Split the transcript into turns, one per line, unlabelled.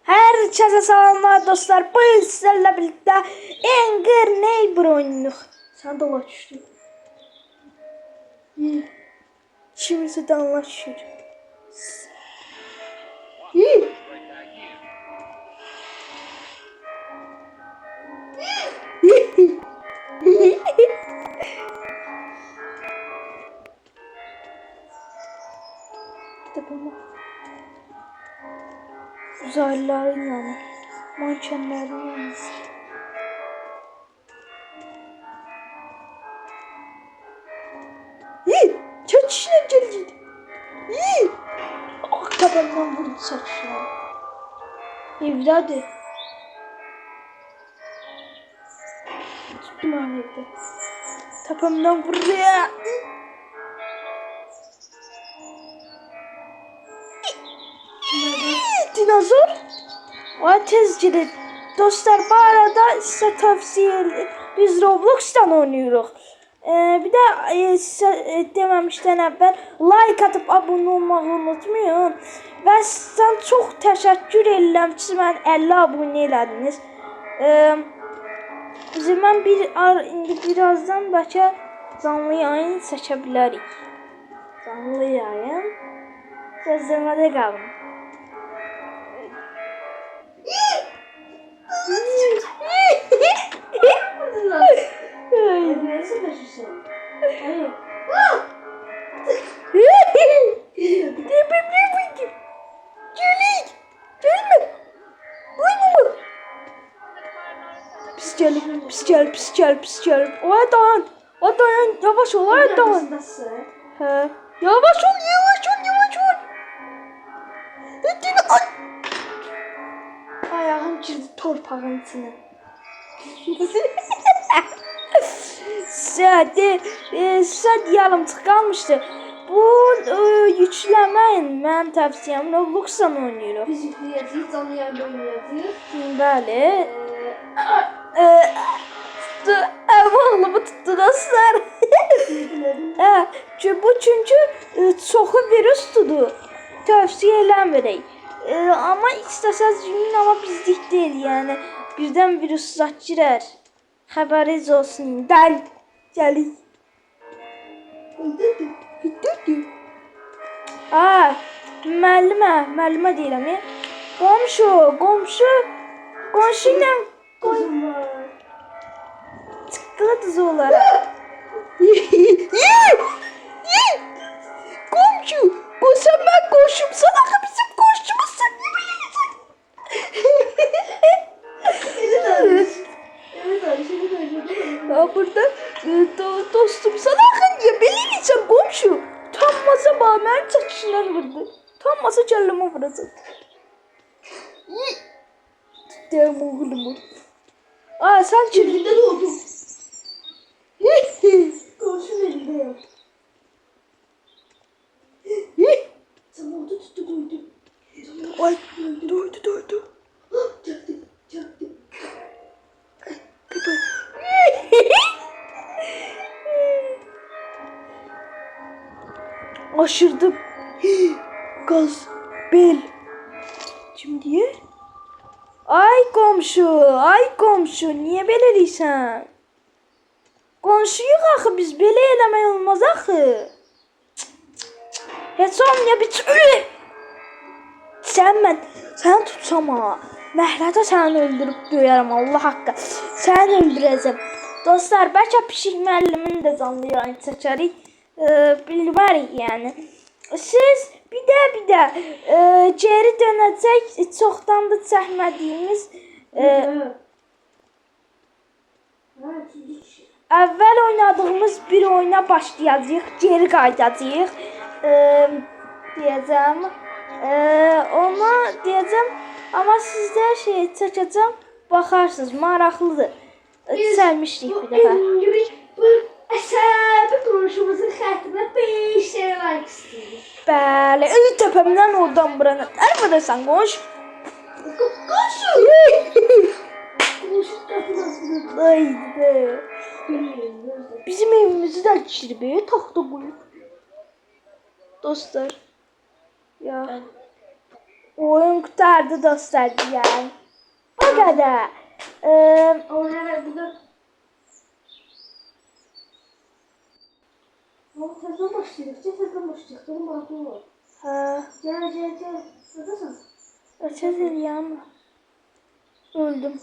Herkese selamlar dostlar. Bugün sizlerle birlikte Anger Neighbor oynuyoruz. Sen de anlaşıyorsun. İkimizi de anlaşıyoruz. Uzaylıların yanı. Mankenlerin yanı. Çok işine gelecek. Tabandan vurdu saçlar. Evladı. Tuttum ahmette. Tapamdan vurdu ya. Dinozor. O tezcili. Dostlar bu arada size tavsiye biz Roblox'tan oynuyoruz. Bir de size dememişten evvel like atıp abone olmayı unutmayın. Və sizdən çox təşəkkür edirəm ki, mən 50 abunə elədiniz. Mən indi birazdan bəlkə canlı yayın çəkə bilərik. Canlı yayın. Gözləmədə qalın. Pis gel. O dayan. Yavaş ol, dayan. He. Yavaş ol. Ayağım girdi torpağın içine. Size yarımçıq qalmışdı. Bu yükləməyin mənim tavsiyəm Roblox'dan oynayırıq.
Biz yükləyəcəyik, canlı yayında oynayacağıq.
Bəli. Ağlımı tuttu dostlar. Bu çünkü çoxu virus tutur. Tövsiyə eləmirik. Ama istəsəz yürüyün, ama bizlik deyil yəni. Birdən virus zat girər. Xəbəriniz olsun. Gəlik. Müəllimə deyirəm. Qonşu ilə
Qızım var.
çıqqılı olaraq. Qonşu, sən mən qonşumsan, axı bizim qonşumuzsan. Burada dostumsan, axı niyə belə eləyirsən qonşu? Utanmasa bax, mənim çəkişindən vurdu. Utanmasa kəlləmə vuracaq. Deyəm oğlumu. Sən
Elində doğdum. Qonşun elindəyəm. Sən orada tutdu qoydu.
Ay, doydu.
Çaktı.
Aşırdım. Gaz, bel. Şimdi ay komşu, niye beləliysən? Qonşuyuq axı, biz belə eləmək olmaz axı. Heç olmaya bir Sən tutsam ha. Məhrədə səni öldürüb döyərəm, Allah haqqı. Səni öldürəcəm. Dostlar, bəlkə pişik müəllimin də canlı yayın çəkərik. Bilmərik yəni. Siz bir də geri dönəcək çoxdandır çəkmədiyimiz əvvəl oynadığımız bir oyuna başlayacağıq, geri qayıdacağıq. Deyəcəm. Ona deyəcəm, amma sizdə çəkəcəm, baxarsınız, maraqlıdır. Çəkmişdik bir dəfə.
Bu əsəbi qonşumuzun xətrinə 5 dənə like istəyir.
Bəli, təpəmdən oradan burana. Əlbəttəsən qonşu.
Qonşu qapılasını.
Haydi. Bizim evimizi də kirbi, taxta qoyub. Dostlar. Ya. Oyun kurtardı dostlar yani. O kadar.
Oraya burada. O tezden başlayacak. Tezden başlayacak. Benim aklım var. Gel. Buradasın.
Açılır ya ama. Öldüm.